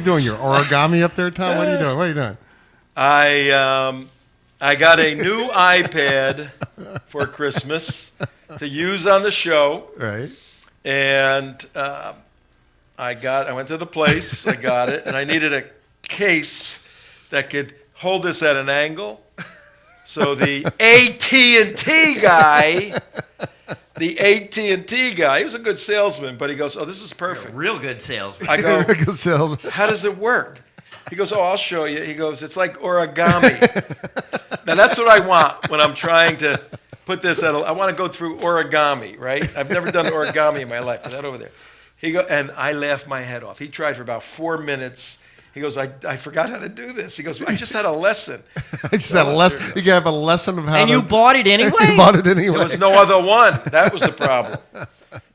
doing? Your origami up there, Tom? What are you doing? What are you doing? I got a new iPad for Christmas to use on the show. Right. And I went to the place, I got it, and I needed a case that could hold this at an angle. So the AT&T guy, he was a good salesman, but he goes, "Oh, this is perfect." Real good salesman. I go, Good salesman. "How does it work?" He goes, "Oh, I'll show you." He goes, "It's like origami." Now, that's what I want when I'm trying to put this I want to go through origami, right? I've never done origami in my life. Put that over there. And I laughed my head off. He tried for about 4 minutes. He goes, I forgot how to do this. He goes, "I just had a lesson." I just had a lesson. You can have a lesson of how And you bought it anyway? You bought it anyway. There was no other one. That was the problem.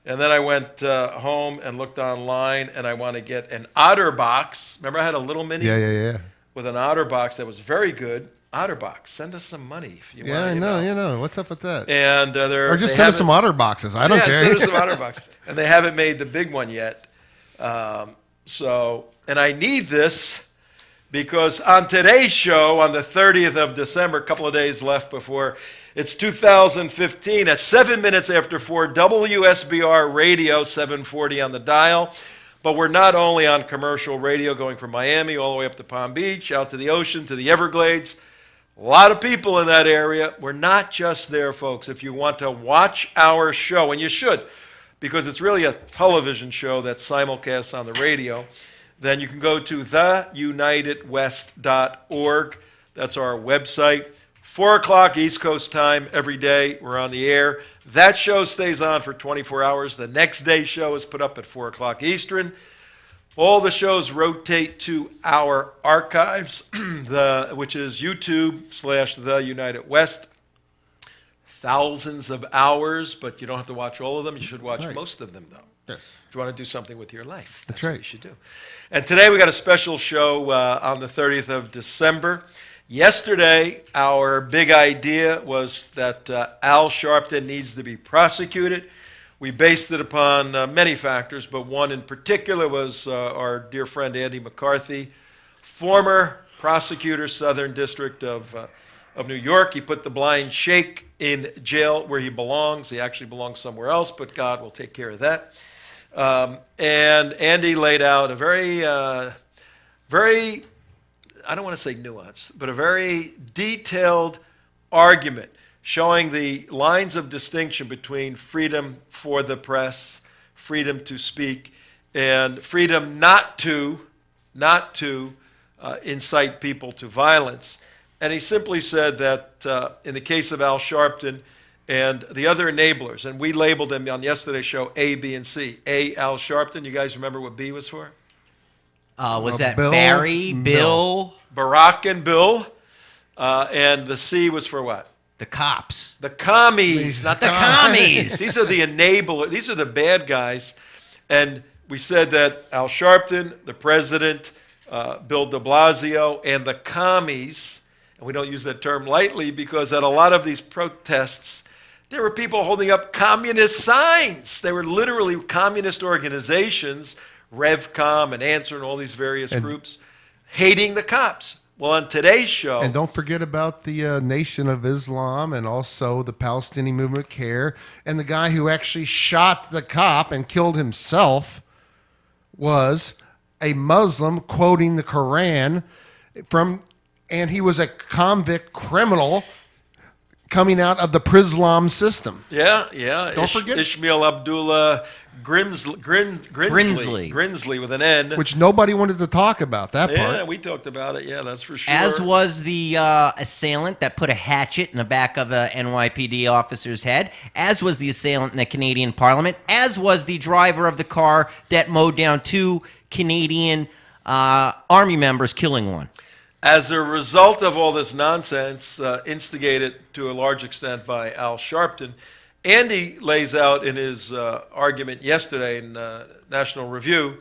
And then I went home and looked online, and I want to get an OtterBox. Remember I had a little mini? Yeah. With an OtterBox that was very good. OtterBox, send us some money if you want. Yeah, I know. What's up with that? And or just send us some OtterBoxes. I don't care. Send us some OtterBoxes. And they haven't made the big one yet. And I need this because on today's show, on the 30th of December, a couple of days left before it's 2015, at 7 minutes after 4, WSBR Radio, 740 on the dial. But we're not only on commercial radio going from Miami all the way up to Palm Beach, out to the ocean, to the Everglades. A lot of people in that area. We're not just there, folks. If you want to watch our show, and you should, because it's really a television show that's simulcast on the radio, then you can go to theunitedwest.org. That's our website. 4 o'clock East Coast time every day. We're on the air. That show stays on for 24 hours. The next day's show is put up at 4 o'clock Eastern. All the shows rotate to our archives, which is YouTube/The United West. Thousands of hours, but you don't have to watch all of them. You should watch most of them, though. Yes. If you want to do something with your life, that's right. what you should do. And today we got a special show on the 30th of December. Yesterday, our big idea was that Al Sharpton needs to be prosecuted. We based it upon many factors, but one in particular was our dear friend Andy McCarthy, former prosecutor, Southern District of New York. He put the blind sheikh in jail where he belongs. He actually belongs somewhere else, but God will take care of that. And Andy laid out a very, I don't want to say nuanced, but a very detailed argument showing the lines of distinction between freedom for the press, freedom to speak, and freedom not to incite people to violence. And he simply said that in the case of Al Sharpton and the other enablers, and we labeled them on yesterday's show A, B, and C. A, Al Sharpton. You guys remember what B was for? Was that Bill? Barry, Bill? Barack and Bill. And the C was for what? The cops. The commies, not The commies. These are the enablers. These are the bad guys. And we said that Al Sharpton, the president, Bill de Blasio, and the commies, and we don't use that term lightly because at a lot of these protests, there were people holding up communist signs. They were literally communist organizations, RevCom and Answer and all these various groups, hating the cops. Well, on today's show... And don't forget about the Nation of Islam and also the Palestinian Movement CARE. And the guy who actually shot the cop and killed himself was a Muslim quoting the Quran and he was a convict criminal coming out of the Prislam system. Yeah. Don't forget. Ishmael Abdullah Grinsley with an N. Which nobody wanted to talk about, that part. Yeah, we talked about it. Yeah, that's for sure. As was the assailant that put a hatchet in the back of a NYPD officer's head, as was the assailant in the Canadian Parliament, as was the driver of the car that mowed down 2 Canadian Army members, killing one. As a result of all this nonsense, instigated to a large extent by Al Sharpton, Andy lays out in his argument yesterday in National Review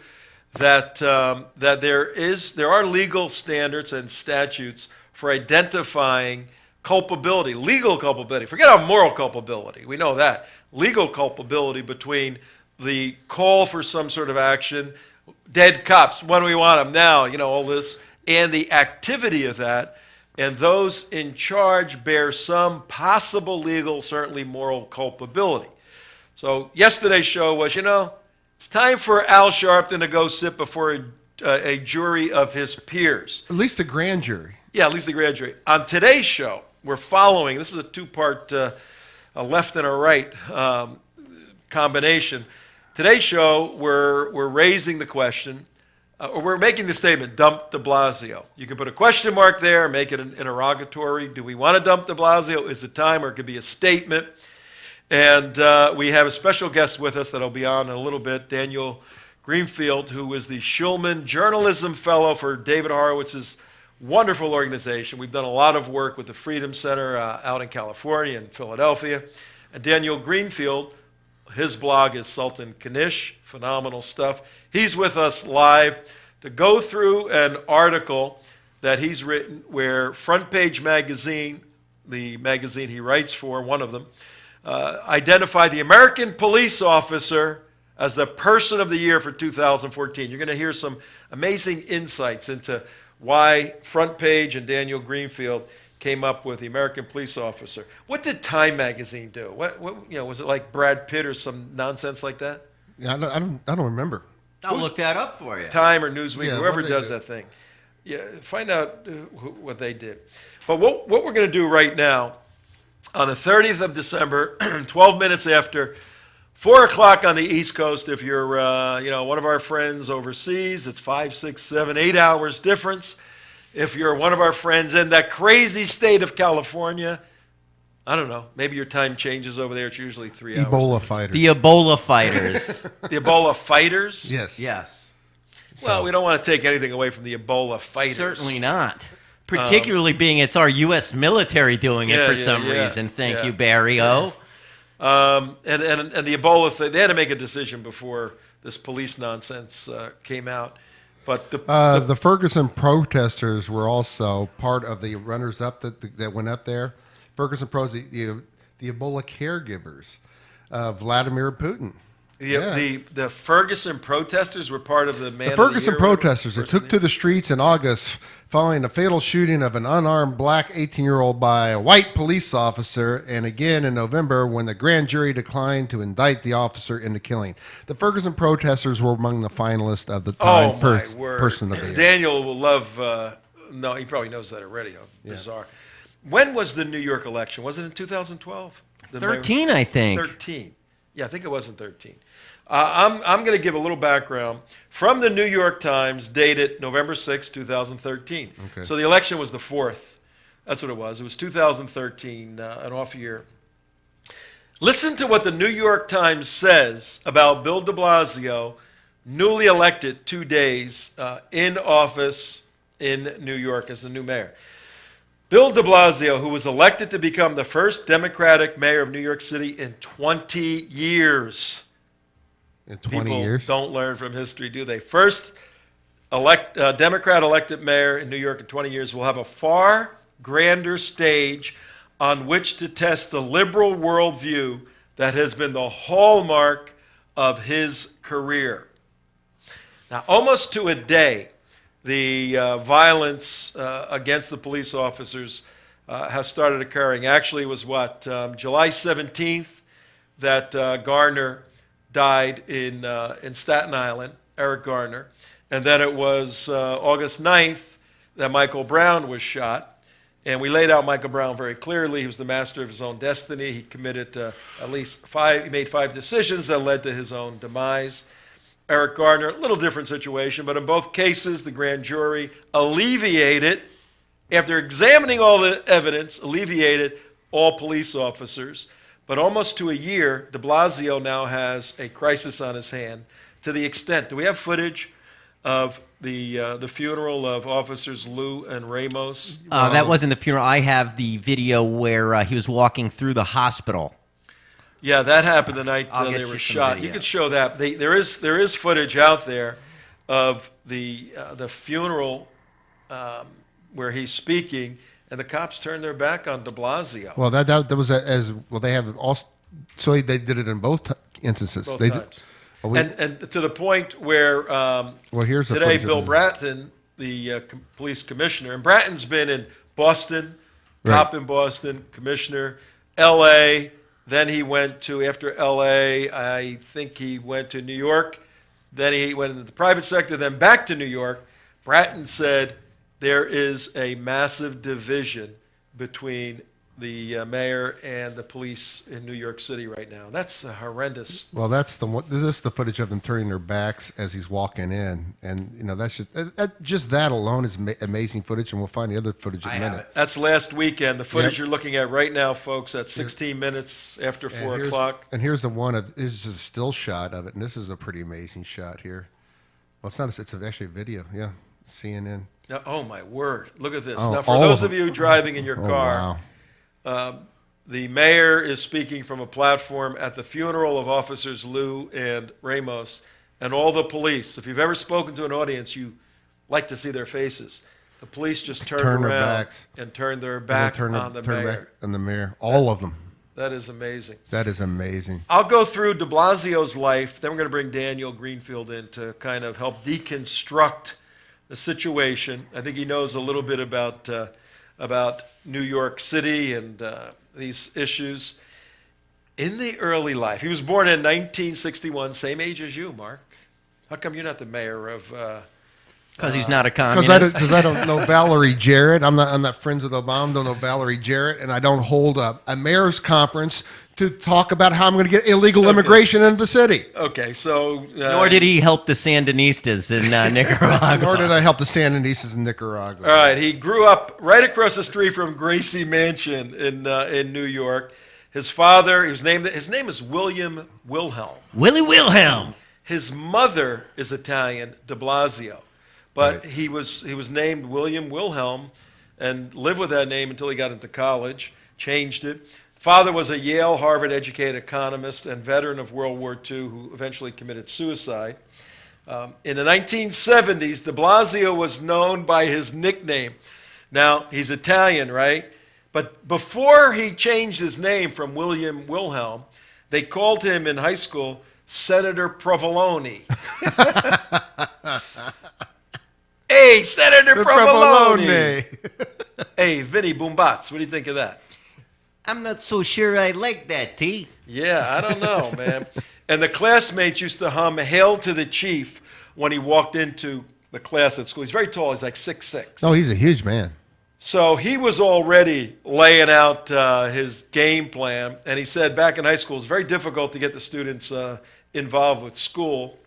that there are legal standards and statutes for identifying culpability, legal culpability. Forget about moral culpability. We know that. Legal culpability between the call for some sort of action dead cops, when do we want them now, all this, and the activity of that, and those in charge bear some possible legal, certainly moral culpability. So yesterday's show was, it's time for Al Sharpton to go sit before a jury of his peers. At least a grand jury. Yeah, at least the grand jury. On today's show, we're following, this is a two-part, a left and a right combination. Today's show, we're raising the question, or we're making the statement, dump de Blasio. You can put a question mark there, make it an interrogatory. Do we want to dump de Blasio? Is it time? Or it could be a statement. And we have a special guest with us that'll be on in a little bit, Daniel Greenfield, who is the Shillman Journalism Fellow for David Horowitz's wonderful organization. We've done a lot of work with the Freedom Center out in California and Philadelphia. And Daniel Greenfield, his blog is Sultan Kanish, phenomenal stuff. He's with us live to go through an article that he's written where Front Page Magazine, the magazine he writes for, one of them, identified the American police officer as the person of the year for 2014. You're going to hear some amazing insights into why Front Page and Daniel Greenfield came up with the American police officer. What did Time magazine do? What was it like Brad Pitt or some nonsense like that? Yeah, I don't remember. I'll look that up for you. Time or Newsweek, Yeah, whoever what they does do. that thing. Yeah, find out what they did. But what we're going to do right now, on the 30th of December, 12 minutes after 4 o'clock on the East Coast, if you're one of our friends overseas, it's 5, 6, 7, 8 hours difference. If you're one of our friends in that crazy state of California, I don't know, maybe your time changes over there. It's usually 3 hours. Ebola fighters. The Ebola fighters. The Ebola fighters? Yes. Yes. Well, we don't want to take anything away from the Ebola fighters. Certainly not. Particularly being it's our U.S. military doing it for some reason. Thank you, Barrio. And the Ebola thing, they had to make a decision before this police nonsense came out. But the Ferguson protesters were also part of the runners-up that went up there. Ferguson the Ebola caregivers, Vladimir Putin. The Ferguson protesters were part of the Man The of the Ferguson Year, protesters that person took to the streets in August following a fatal shooting of an unarmed black 18-year-old by a white police officer, and again in November when the grand jury declined to indict the officer in the killing. The Ferguson protesters were among the finalists of the Time Person of the Year. Daniel will love. No, he probably knows that already. How bizarre. When was the New York election? Was it in 2012? 13, I think. 13. Yeah, I think it was in 13. I'm going to give a little background from the New York Times, dated November 6, 2013. Okay. So the election was the 4th. That's what it was. It was 2013, an off year. Listen to what the New York Times says about Bill de Blasio, newly elected 2 days in office in New York as the new mayor. Bill de Blasio, who was elected to become the first Democratic mayor of New York City in 20 years. In 20 People years? don't learn from history, do they? First Democrat elected mayor in New York in 20 years will have a far grander stage on which to test the liberal worldview that has been the hallmark of his career. Now, almost to a day, the violence against the police officers has started occurring. Actually, it was July 17th that Garner died in Staten Island, Eric Garner. And then it was August 9th that Michael Brown was shot. And we laid out Michael Brown very clearly. He was the master of his own destiny. He committed he made 5 decisions that led to his own demise. Eric Garner, a little different situation, but in both cases, the grand jury alleviated, after examining all the evidence, alleviated all police officers. But almost to a year, de Blasio now has a crisis on his hand to the extent, do we have footage of the funeral of officers Lou and Ramos? That wasn't the funeral. I have the video where he was walking through the hospital. Yeah, that happened the night I'll they get were you some shot. video. You could show that. There is footage out there of the funeral where he's speaking, and the cops turned their back on de Blasio. Well, that was as well. They have also, so they did it in both instances. Both they times. And to the point where well, here's the today footage of Bill the- Bratton, the police commissioner, and Bratton's been in Boston, cop in Boston, commissioner, L.A., then he went to, after L.A., I think he went to New York, then he went into the private sector, then back to New York. Bratton said there is a massive division between the mayor and the police in New York City right now. That's a horrendous. Well, that's the one. This is the footage of them turning their backs as he's walking in, and that's just that alone is amazing footage, and we'll find the other footage in a minute. That's last weekend. The footage Yep. you're looking at right now, folks, at 16 minutes after 4 o'clock. And here's the one of this is a still shot of it, and this is a pretty amazing shot here. Well, it's not. It's actually a video. Yeah, CNN. Now, oh my word! Look at this. Oh, Now, for all those of of you driving in your car. Wow. The mayor is speaking from a platform at the funeral of officers Liu and Ramos and all the police. If you've ever spoken to an audience, you like to see their faces. The police just turned Turn their around backs. and turned their And back then on the turn mayor. back on the mayor. All of them. That is amazing. That is amazing. I'll go through de Blasio's life, then we're going to bring Daniel Greenfield in to kind of help deconstruct the situation. I think he knows a little bit about New York City and these issues. In the early life, he was born in 1961, same age as you, Mark. How come you're not the mayor of? Because he's not a Because communist. I don't know Valerie Jarrett. I'm not friends with Obama. Don't know Valerie Jarrett, and I don't hold a mayor's conference to talk about how I'm going to get illegal immigration into the city. Okay, so Nor did he help the Sandinistas in Nicaragua. Nor did I help the Sandinistas in Nicaragua. All right, he grew up right across the street from Gracie Mansion in New York. His father, his name is William Wilhelm. Willie Wilhelm. His mother is Italian, de Blasio, but Right. he was named William Wilhelm and lived with that name until he got into college, changed it. Father was a Yale, Harvard-educated economist and veteran of World War II who eventually committed suicide. In the 1970s, de Blasio was known by his nickname. Now, he's Italian, right? But before he changed his name from William Wilhelm, they called him in high school Senator Provolone. Hey, Senator Provolone! Hey, Vinny Boombats, what do you think of that? I'm not so sure I like that, T. Yeah, I don't know, man. And the classmates used to hum "Hail to the Chief" when he walked into the class at school. He's very tall. He's like 6'6". No, he's a huge man. So he was already laying out his game plan. And he said back in high school, it was very difficult to get the students involved with school.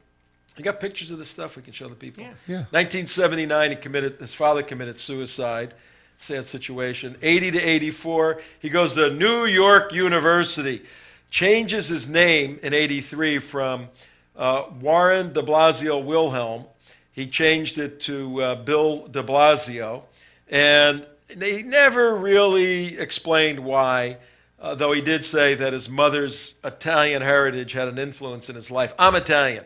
You got pictures of this stuff we can show the people? Yeah. 1979, his father committed suicide. Sad situation. 80 to 84, he goes to New York University, changes his name in 83 from Warren de Blasio Wilhelm. He changed it to Bill de Blasio, and they never really explained why, though he did say that his mother's Italian heritage had an influence in his life. I'm Italian,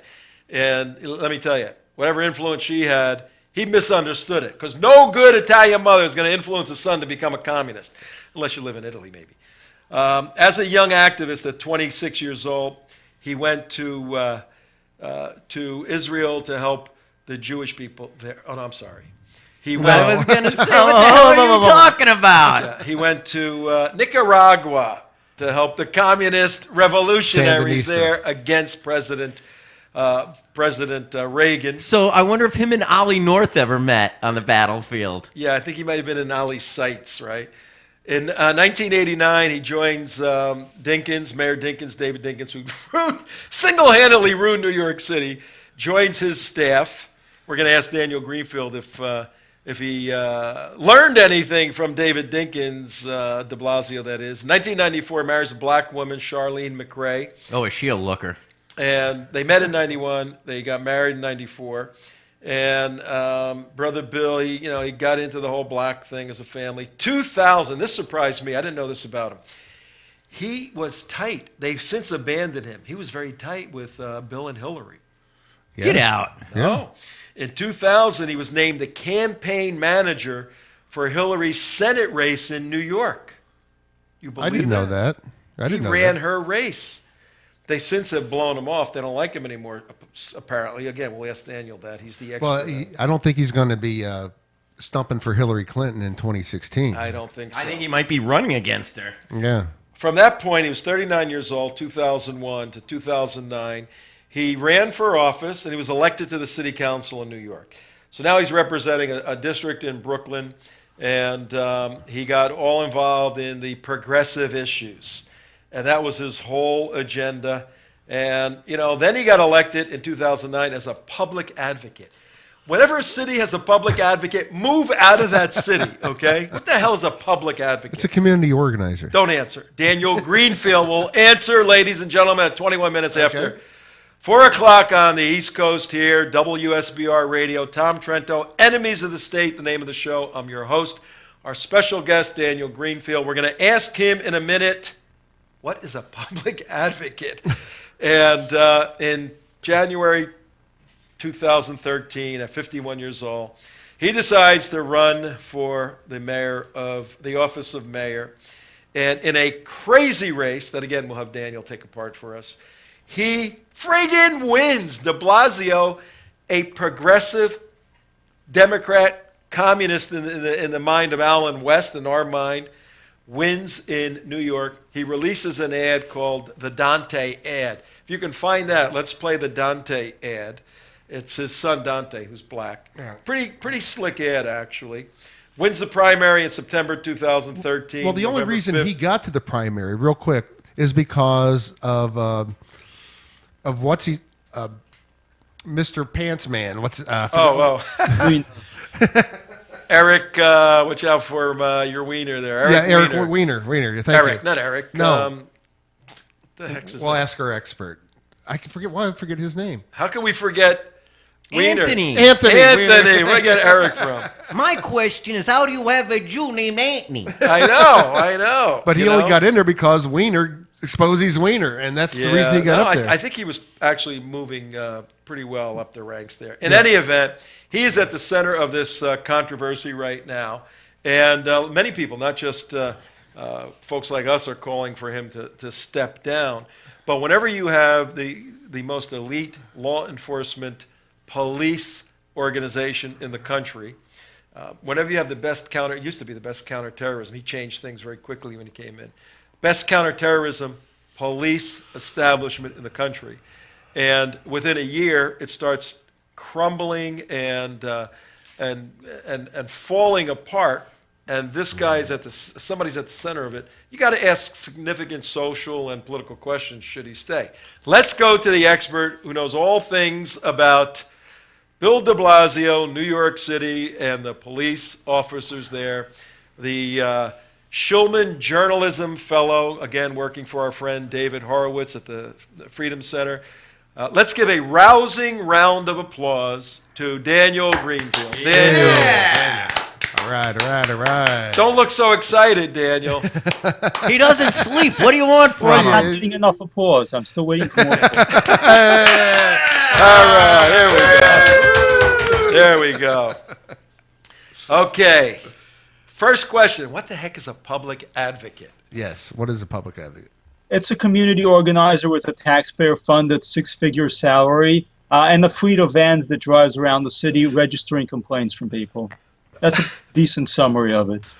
and let me tell you, whatever influence she had, he misunderstood it, because no good Italian mother is going to influence a son to become a communist, unless you live in Italy, maybe. As a young activist at 26 years old, he went to Israel to help the Jewish people there. Oh, no, I'm sorry. He went, I was going to say, what the hell are you talking about? he went to Nicaragua to help the communist revolutionaries Sandinista. there against President Reagan. So I wonder if him and Ollie North ever met on the battlefield. Yeah, I think he might have been in Ollie's sights, right? In 1989, he joins Dinkins, Mayor Dinkins, David Dinkins, who single-handedly ruined New York City, joins his staff. We're going to ask Daniel Greenfield if he learned anything from David Dinkins, de Blasio, that is. 1994, marries a black woman, Charlene McRae. Oh, is she a looker? And they met in 91. They got married in 94. And Brother Bill, he got into the whole black thing as a family. 2000, this surprised me. I didn't know this about him. He was tight. They've since abandoned him. He was very tight with Bill and Hillary. Yeah. Get out. Yeah. Oh. In 2000, he was named the campaign manager for Hillary's Senate race in New York. You believe I didn't know that. I didn't know He ran that. her race. They since have blown him off. They don't like him anymore, apparently. Again, we'll ask Daniel that. He's the expert. Well, I don't think he's going to be stumping for Hillary Clinton in 2016. I don't think so. I think he might be running against her. Yeah. From that point, he was 39 years old, 2001 to 2009. He ran for office, and he was elected to the city council in New York. So now he's representing a district in Brooklyn, and he got all involved in the progressive issues. And that was his whole agenda. And, then he got elected in 2009 as a public advocate. Whenever a city has a public advocate, move out of that city, okay? What the hell is a public advocate? It's a community organizer. Don't answer. Daniel Greenfield will answer, ladies and gentlemen, at 21 minutes after 4 o'clock on the East Coast here, WSBR Radio. Tom Trento, Enemies of the State, the name of the show. I'm your host. Our special guest, Daniel Greenfield. We're going to ask him in a minute, what is a public advocate? And in January 2013, at 51 years old, he decides to run for the office of mayor. And in a crazy race that, again, we'll have Daniel take apart for us, he friggin' wins. De Blasio, a progressive Democrat, communist in the mind of Alan West, in our mind, wins in New York. He releases an ad called the Dante ad. If you can find that, let's play the Dante ad. It's his son Dante, who's black. Yeah. Pretty slick ad, actually. Wins the primary in September 2013. Well, the only November reason 5th. he got to the primary, real quick, is because of Mr. Pants Man. Eric, watch out for your wiener there. Eric Wiener. Thank Eric, you. not Eric. No. What the heck's his We'll name? ask our expert. I forget his name. How can we forget Wiener? Anthony. Wiener. Where get Eric from? My question is, how do you have a Jew named Anthony? I know. But he only got in there because Wiener exposed he's Wiener, and that's the reason he got up there. I think he was actually moving pretty well up the ranks there. In any event, he is at the center of this controversy right now. And many people, not just folks like us, are calling for him to step down. But whenever you have the most elite law enforcement police organization in the country, whenever you have it used to be the best counterterrorism. He changed things very quickly when he came in. Best counterterrorism police establishment in the country. And within a year, it starts crumbling and falling apart. And this guy's somebody's at the center of it. You got to ask significant social and political questions should he stay. Let's go to the expert who knows all things about Bill de Blasio, New York City, and the police officers there. The Shillman Journalism Fellow, again working for our friend David Horowitz at the Freedom Center. Let's give a rousing round of applause to Daniel Greenfield. Daniel. Yeah. All right. Don't look so excited, Daniel. He doesn't sleep. What do you want from I'm him? not getting enough applause. I'm still waiting for more. All right, there we go. Okay. First question, what the heck is a public advocate? Yes. What is a public advocate? It's a community organizer with a taxpayer-funded six-figure salary and a fleet of vans that drives around the city registering complaints from people. That's a decent summary of it.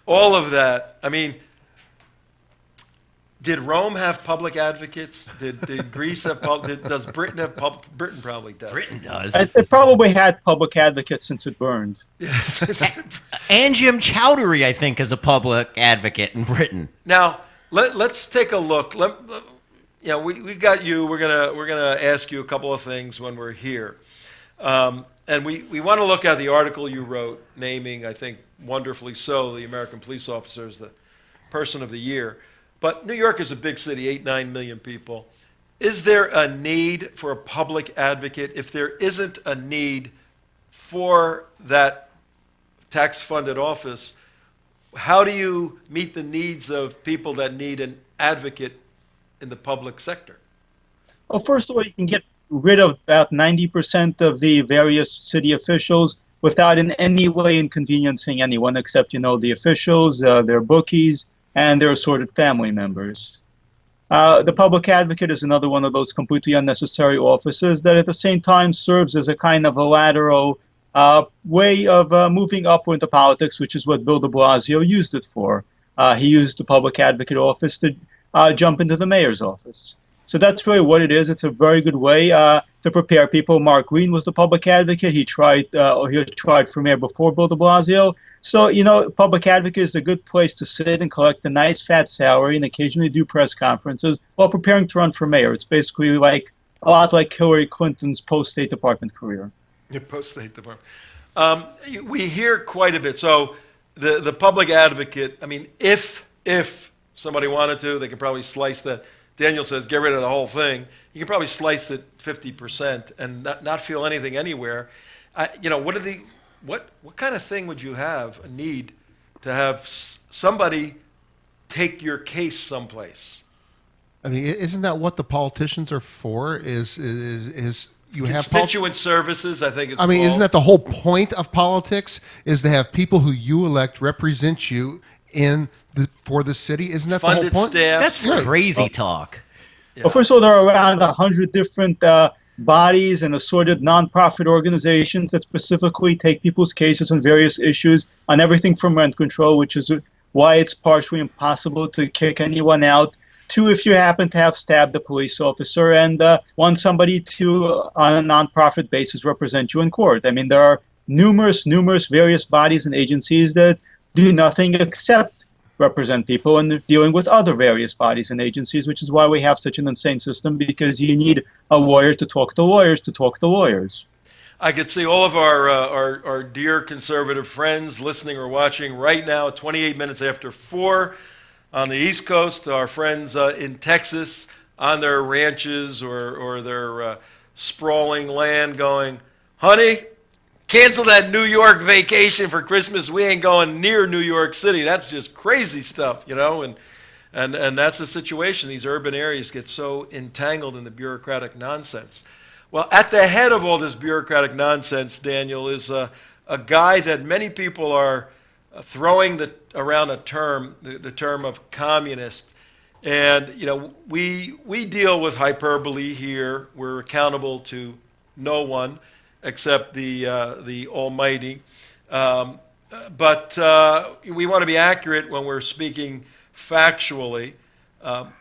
All of that. I mean, did Rome have public advocates? Did Greece have does Britain have Britain probably does. Britain does. It probably had public advocates since it burned. And Jim Chowdhury, I think, is a public advocate in Britain. Now, let's take a look. We got you. We're gonna ask you a couple of things when we're here. And we want to look at the article you wrote naming, I think wonderfully so, the American police officer as the person of the year. But New York is a big city, 8-9 million people. Is there a need for a public advocate? If there isn't a need for that tax-funded office, how do you meet the needs of people that need an advocate in the public sector? Well, first of all, you can get rid of about 90% of the various city officials without in any way inconveniencing anyone except, the officials, their bookies, and their assorted family members. The public advocate is another one of those completely unnecessary offices that at the same time serves as a kind of a lateral way of moving upward into politics, which is what Bill de Blasio used it for. He used the public advocate office to jump into the mayor's office. So that's really what it is. It's a very good way to prepare people. Mark Green was the public advocate. He tried for mayor before Bill de Blasio. So, public advocate is a good place to sit and collect a nice fat salary and occasionally do press conferences while preparing to run for mayor. It's basically like a lot like Hillary Clinton's post-State Department career. Your post-State Department. We hear quite a bit. So the public advocate, I mean, if somebody wanted to, they could probably slice that. Daniel says, get rid of the whole thing. You can probably slice it 50% and not feel anything anywhere. What kind of thing would you need to have somebody take your case someplace? I mean, isn't that what the politicians are for? Is you have constituent services? I think it's. I mean, called. Isn't that the whole point of politics? Is to have people who you elect represent you for the city? Isn't that funded the whole point? Staff? That's Right. crazy talk. Yeah. Well, first of all, there are around 100 different bodies and assorted nonprofit organizations that specifically take people's cases on various issues on everything from rent control, which is why it's partially impossible to kick anyone out, to if you happen to have stabbed a police officer and want somebody to, on a nonprofit basis, represent you in court. I mean, there are numerous various bodies and agencies that do nothing except represent people and dealing with other various bodies and agencies, which is why we have such an insane system, because you need a lawyer to talk to lawyers to talk to lawyers. I could see all of our dear conservative friends listening or watching right now, 28 minutes after 4 on the East Coast, our friends in Texas on their ranches or their sprawling land going, honey, cancel that New York vacation for Christmas. We ain't going near New York City. That's just crazy stuff, and that's the situation. These urban areas get so entangled in the bureaucratic nonsense. Well, at the head of all this bureaucratic nonsense, Daniel, is a guy that many people are throwing around a term, the term of communist. And, we deal with hyperbole here. We're accountable to no one except the Almighty. But we want to be accurate when we're speaking factually.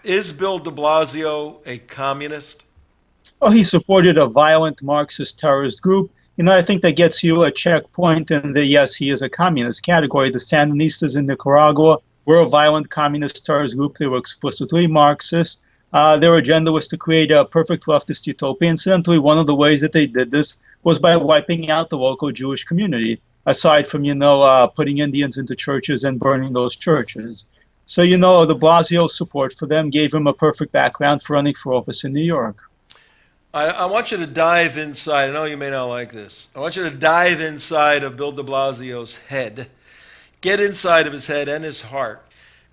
Is Bill de Blasio a communist? Oh, he supported a violent Marxist terrorist group. I think that gets you a checkpoint in the yes, he is a communist category. The Sandinistas in Nicaragua were a violent communist terrorist group. They were explicitly Marxist. Their agenda was to create a perfect leftist utopia. Incidentally, one of the ways that they did this was by wiping out the local Jewish community, aside from, putting Indians into churches and burning those churches. So, de Blasio's support for them gave him a perfect background for running for office in New York. I want you to dive inside. I know you may not like this. I want you to dive inside of Bill de Blasio's head. Get inside of his head and his heart.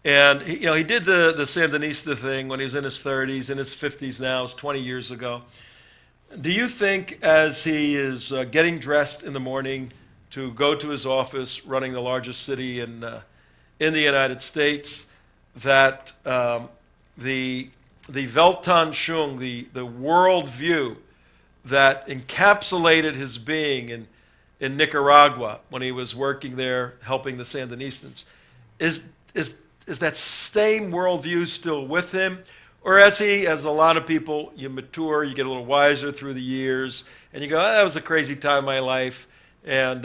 And, he did the Sandinista thing when he was in his 30s, in his 50s now. It's 20 years ago. Do you think as he is getting dressed in the morning to go to his office, running the largest city in the United States, that the Weltanschauung, the world view that encapsulated his being in Nicaragua when he was working there helping the Sandinistas, is that same worldview still with him? Or as a lot of people, you mature, you get a little wiser through the years, and you go, that was a crazy time in my life. And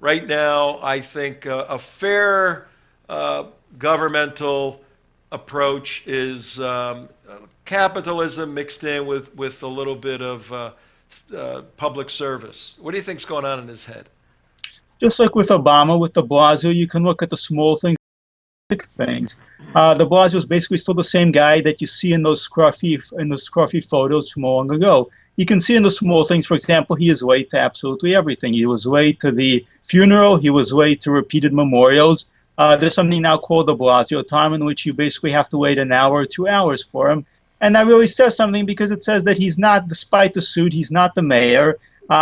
right now, I think a fair governmental approach is capitalism mixed in with a little bit of public service. What do you think's going on in his head? Just like with Obama, with de Blasio, you can look at the small things, big things. De Blasio is basically still the same guy that you see in those scruffy photos from long ago. You can see in the small things, for example, he is late to absolutely everything. He was late to the funeral. He was late to repeated memorials. There's something now called the Blasio time, in which you basically have to wait an hour or 2 hours for him. And that really says something, because it says that he's not, despite the suit, he's not the mayor.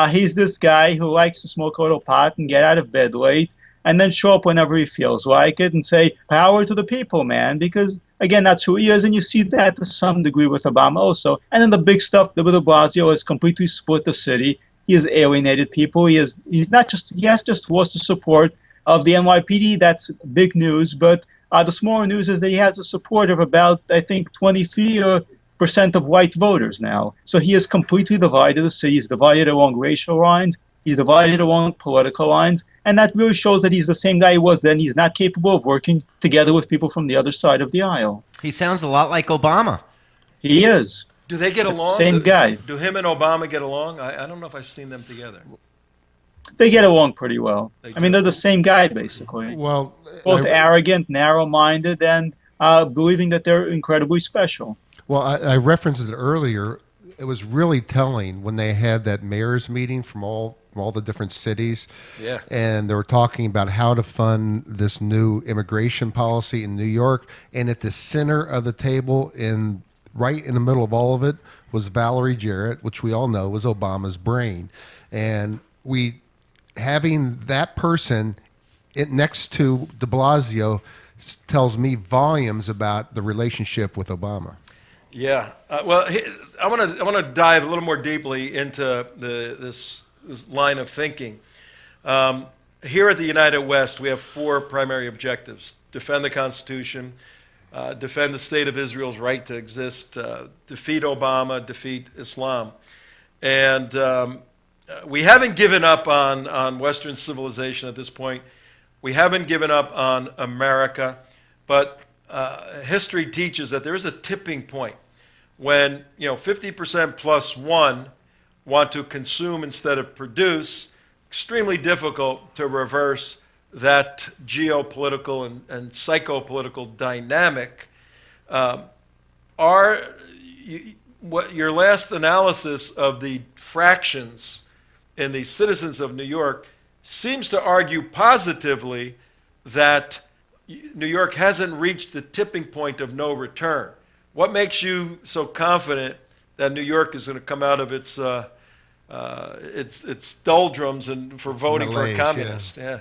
He's this guy who likes to smoke a little pot and get out of bed late and then show up whenever he feels like it and say, power to the people, man, because again, that's who he is, and you see that to some degree with Obama also. And then the big stuff, the de Blasio has completely split the city. He has alienated people. He has just lost the support of the NYPD. That's big news. But the smaller news is that he has the support of about, I think, 23% of white voters now. So he has completely divided the city. He's divided along racial lines. He's divided along political lines. And that really shows that he's the same guy he was then. He's not capable of working together with people from the other side of the aisle. He sounds a lot like Obama. He is. Do they get It's the along? same guy. Do him and Obama get along? I don't know if I've seen them together. They get along pretty well. They I mean, do. they're the same guy, basically. Well, Both arrogant, narrow-minded, and believing that they're incredibly special. well, I referenced it earlier. It was really telling when they had that mayor's meeting from all the different cities. Yeah. And they were talking about how to fund this new immigration policy in New York. And at the center of the table, right in the middle of all of it, was Valerie Jarrett, which we all know was Obama's brain. And having that person next to de Blasio tells me volumes about the relationship with Obama. Yeah. I want to dive a little more deeply into this line of thinking. Here at the United West, we have four primary objectives: defend the Constitution, defend the state of Israel's right to exist, defeat Obama, defeat Islam. And we haven't given up on Western civilization at this point. We haven't given up on America, but history teaches that there is a tipping point when 50% plus one want to consume instead of produce. Extremely difficult to reverse that geopolitical and psychopolitical dynamic. What your last analysis of the fractions in the citizens of New York seems to argue positively that New York hasn't reached the tipping point of no return. What makes you so confident that New York is going to come out of its doldrums and for voting Malaise, for a communist? Yeah.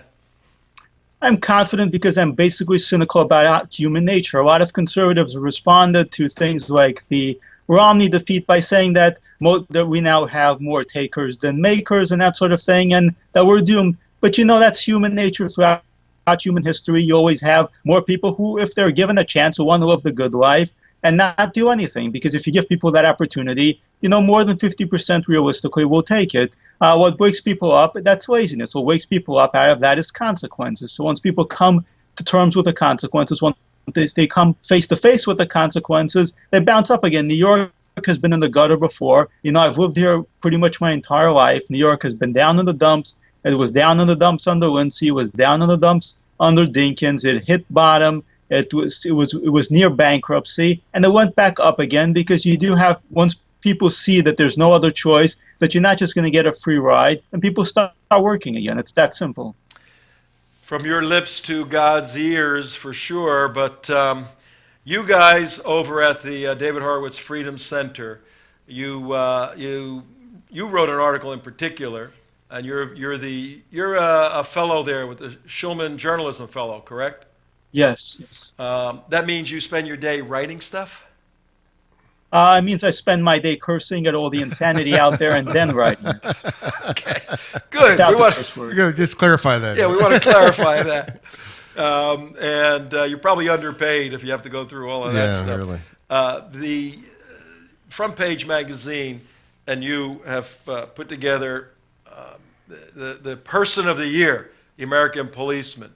I'm confident because I'm basically cynical about human nature. A lot of conservatives responded to things like the Romney defeat by saying that we now have more takers than makers and that sort of thing, and that we're doomed. But that's human nature throughout human history. You always have more people who, if they're given a chance, who want to live the good life and not do anything. Because if you give people that opportunity, more than 50% realistically will take it. What wakes people up, that's laziness. What wakes people up out of that is consequences. So once people come to terms with the consequences, once they come face to face with the consequences, they bounce up again. New York has been in the gutter before. I've lived here pretty much my entire life. New York has been down in the dumps. It was down in the dumps under Lindsay. It was down in the dumps under Dinkins. It hit bottom. It was near bankruptcy, and it went back up again because you do have, once people see that there's no other choice, that you're not just going to get a free ride, and people start working again. It's that simple. From your lips to God's ears, for sure. But you guys over at the David Horowitz Freedom Center, you wrote an article in particular, and you're a fellow there with the Shillman Journalism Fellow, correct? Yes. That means you spend your day writing stuff? It means I spend my day cursing at all the insanity out there and then writing. Okay, good. Without We the want, first word. You're gonna just clarify that. yeah, we want to clarify that. And you're probably underpaid if you have to go through all of that stuff. Really. The Front Page magazine and you have put together the Person of the Year, the American Policeman.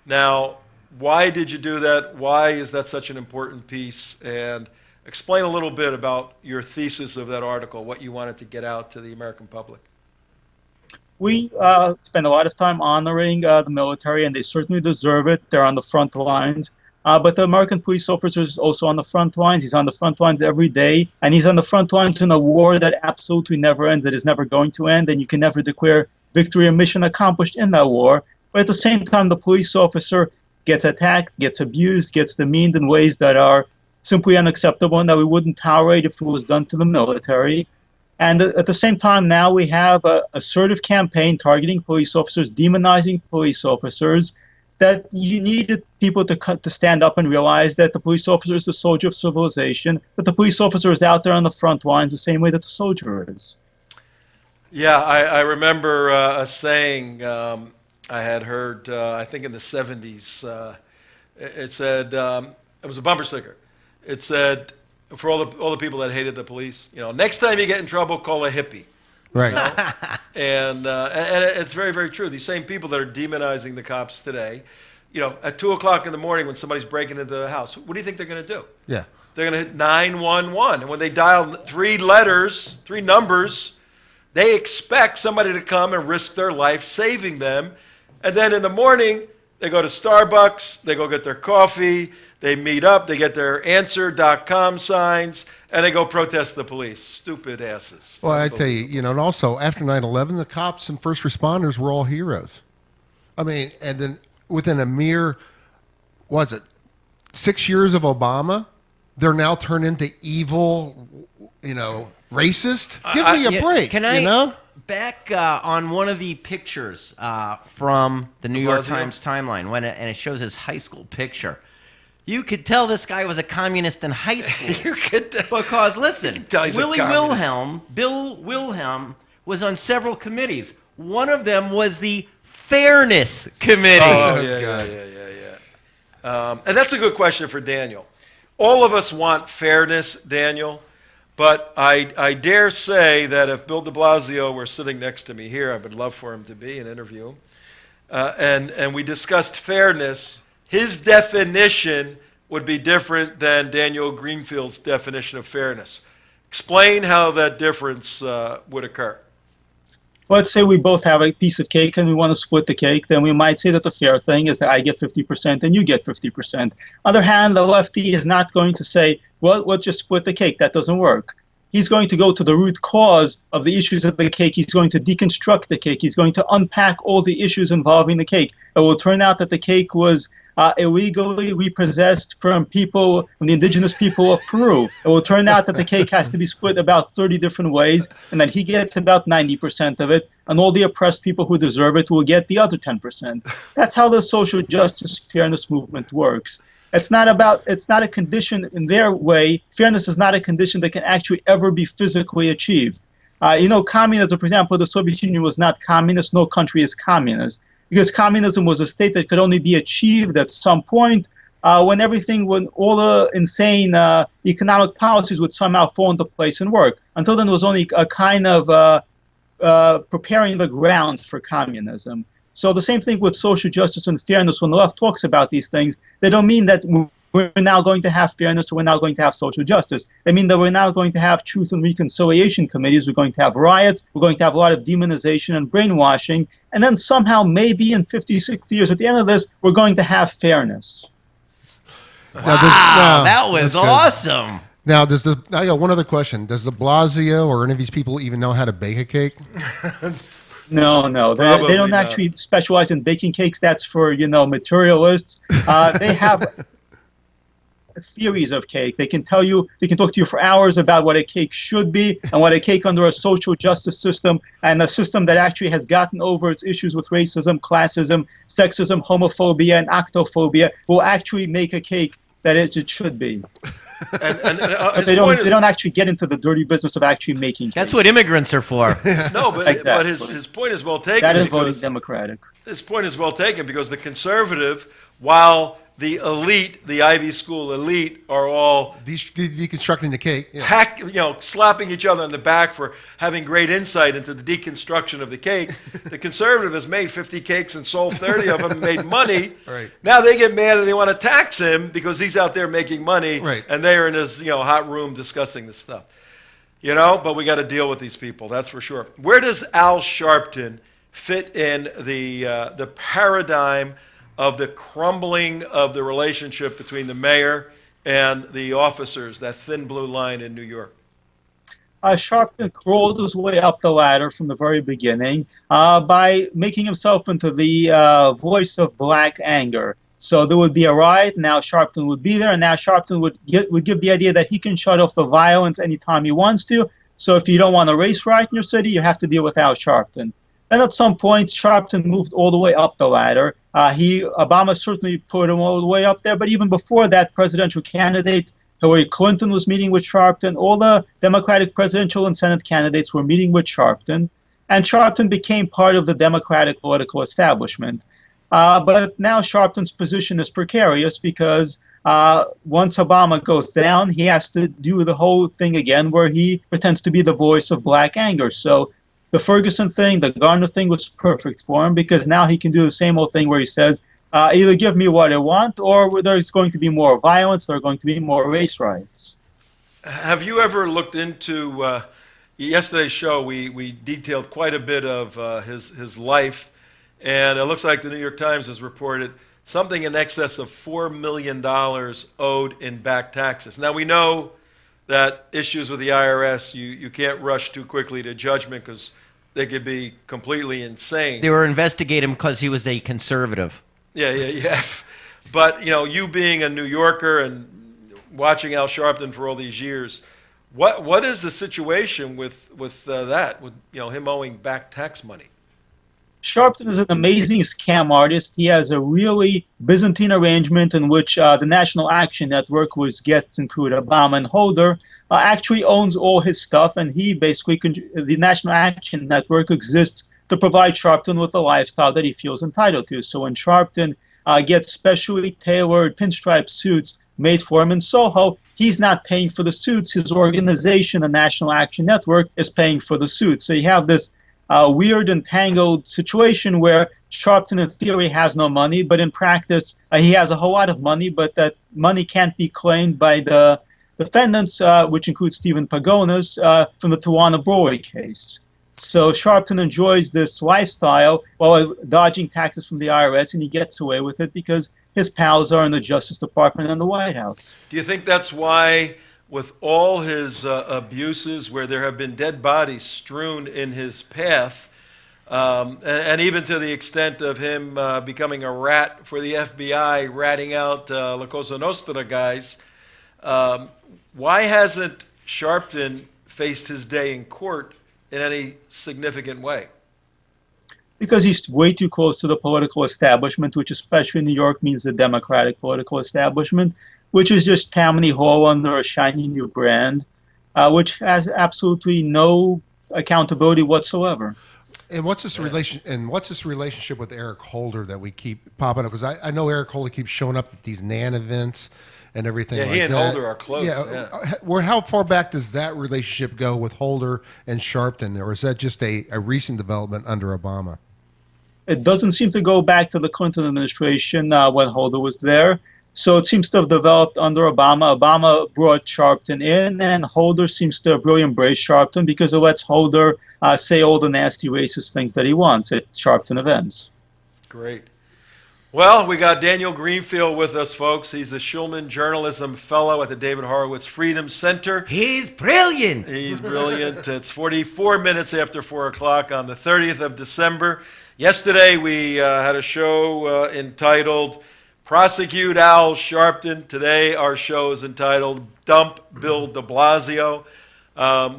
Now, why did you do that? Why is that such an important piece? And explain a little bit about your thesis of that article, what you wanted to get out to the American public. We spend a lot of time honoring the military, and they certainly deserve it. They're on the front lines. But the American police officer is also on the front lines. He's on the front lines every day, and he's on the front lines in a war that absolutely never ends, that is never going to end, and you can never declare victory or mission accomplished in that war. But at the same time, the police officer gets attacked, gets abused, gets demeaned in ways that are simply unacceptable and that we wouldn't tolerate if it was done to the military. And at the same time, now we have an assertive campaign targeting police officers, demonizing police officers, that you needed people to stand up and realize that the police officer is the soldier of civilization, that the police officer is out there on the front lines the same way that the soldier is. Yeah, I remember a saying I had heard, I think in the 70s. It said, it was a bumper sticker. It said, for all the people that hated the police, next time you get in trouble, call a hippie. Right. And it's very, very true. These same people that are demonizing the cops today, at 2 o'clock in the morning when somebody's breaking into the house, what do you think they're going to do? Yeah. They're going to hit 911. And when they dial 3 numbers, they expect somebody to come and risk their life saving them. And then in the morning, they go to Starbucks, they go get their coffee, they meet up, they get their answer.com signs, and they go protest the police. Stupid asses. Well, I tell you, and also after 9/11, the cops and first responders were all heroes. I mean, and then within a mere, 6 years of Obama, they're now turned into evil, racist. Give me a break. Can I, back on one of the pictures from the New York Blasio? Times timeline, and it shows his high school picture. You could tell this guy was a communist in high school. You could Because, listen, tell he's a communist. Bill Wilhelm was on several committees. One of them was the Fairness Committee. Oh, yeah. And that's a good question for Daniel. All of us want fairness, Daniel, but I dare say that if Bill de Blasio were sitting next to me here, I would love for him to be and interview him, and we discussed fairness, his definition would be different than Daniel Greenfield's definition of fairness. Explain how that difference would occur. Let's say we both have a piece of cake and we want to split the cake, then we might say that the fair thing is that I get 50% and you get 50%. On the other hand, the lefty is not going to say, well, let's just split the cake. That doesn't work. He's going to go to the root cause of the issues of the cake. He's going to deconstruct the cake. He's going to unpack all the issues involving the cake. It will turn out that the cake was illegally repossessed from the indigenous people of Peru. It will turn out that the cake has to be split about 30 different ways, and that he gets about 90% of it, and all the oppressed people who deserve it will get the other 10%. That's how the social justice fairness movement works. It's not a condition in their way. Fairness is not a condition that can actually ever be physically achieved. Communism, for example, the Soviet Union was not communist. No country is communist. Because communism was a state that could only be achieved at some point when all the insane economic policies would somehow fall into place and work. Until then, it was only a kind of preparing the ground for communism. So the same thing with social justice and fairness. When the left talks about these things, they don't mean that we're now going to have fairness or we're now going to have social justice. They mean that we're now going to have truth and reconciliation committees. We're going to have riots. We're going to have a lot of demonization and brainwashing. And then somehow, maybe in 50, 60 years, at the end of this, we're going to have fairness. Wow, that was awesome. Now, I got one other question. Does de Blasio or any of these people even know how to bake a cake? No. They don't actually specialize in baking cakes. That's for, materialists. They have theories of cake. They can talk to you for hours about what a cake should be and what a cake under a social justice system and a system that actually has gotten over its issues with racism, classism, sexism, homophobia, and octophobia will actually make a cake that it should be. But they don't actually get into the dirty business of actually making cakes. That's what immigrants are for. No, but, Exactly. but his point is well taken. That is voting Democratic. His point is well taken because the conservative, while the elite, the Ivy School elite, are all Deconstructing the cake. Yeah. Slapping each other on the back for having great insight into the deconstruction of the cake. The conservative has made 50 cakes and sold 30 of them and made money. Right. Now they get mad and they want to tax him because he's out there making money. Right. And they are in his hot room discussing this stuff. But we got to deal with these people. That's for sure. Where does Al Sharpton fit in the paradigm of the crumbling of the relationship between the mayor and the officers, that thin blue line in New York? Sharpton crawled his way up the ladder from the very beginning by making himself into the voice of black anger. So there would be a riot, now Sharpton would be there, and now Sharpton would give the idea that he can shut off the violence anytime he wants to. So if you don't want a race riot in your city, you have to deal with Al Sharpton. Then at some point, Sharpton moved all the way up the ladder. Obama certainly put him all the way up there, but even before that, presidential candidate Hillary Clinton was meeting with Sharpton. All the Democratic presidential and Senate candidates were meeting with Sharpton, and Sharpton became part of the Democratic political establishment. But now Sharpton's position is precarious because once Obama goes down, he has to do the whole thing again where he pretends to be the voice of black anger. So the Ferguson thing, the Garner thing was perfect for him because now he can do the same old thing where he says, either give me what I want or there's going to be more violence, there are going to be more race riots. Have you ever looked into yesterday's show? We detailed quite a bit of his life, and it looks like the New York Times has reported something in excess of $4 million owed in back taxes. Now, we know that issues with the IRS, you can't rush too quickly to judgment because they could be completely insane. They were investigating him because he was a conservative. Yeah. But, you being a New Yorker and watching Al Sharpton for all these years, what is the situation with that, with him owing back tax money? Sharpton is an amazing scam artist. He has a really Byzantine arrangement in which the National Action Network, whose guests include Obama and Holder, actually owns all his stuff, and he basically, the National Action Network exists to provide Sharpton with the lifestyle that he feels entitled to. So when Sharpton gets specially tailored pinstripe suits made for him in Soho, he's not paying for the suits. His organization, the National Action Network, is paying for the suits. So you have this weird and tangled situation where Sharpton in theory has no money, but in practice he has a whole lot of money, but that money can't be claimed by the defendants, which includes Stephen Pagonis, from the Tawana Broadway case. So Sharpton enjoys this lifestyle while dodging taxes from the IRS, and he gets away with it because his pals are in the Justice Department and the White House. Do you think that's why, with all his abuses, where there have been dead bodies strewn in his path, and even to the extent of him becoming a rat for the FBI, ratting out La Cosa Nostra guys, why hasn't Sharpton faced his day in court in any significant way? Because he's way too close to the political establishment, which especially in New York means the Democratic political establishment, which is just Tammany Hall under a shiny new brand, which has absolutely no accountability whatsoever. And what's this relationship with Eric Holder that we keep popping up? Because I know Eric Holder keeps showing up at these NAN events and everything. Yeah, like he and that. Holder are close. Yeah. How far back does that relationship go with Holder and Sharpton, or is that just a recent development under Obama? It doesn't seem to go back to the Clinton administration when Holder was there. So it seems to have developed under Obama. Obama brought Sharpton in, and Holder seems to have really embraced Sharpton because it lets Holder say all the nasty racist things that he wants at Sharpton events. Great. Well, we got Daniel Greenfield with us, folks. He's the Shillman Journalism Fellow at the David Horowitz Freedom Center. He's brilliant. He's brilliant. It's 44 minutes after 4 o'clock on the 30th of December. Yesterday, we had a show entitled Prosecute Al Sharpton. Today, our show is entitled Dump Bill de Blasio.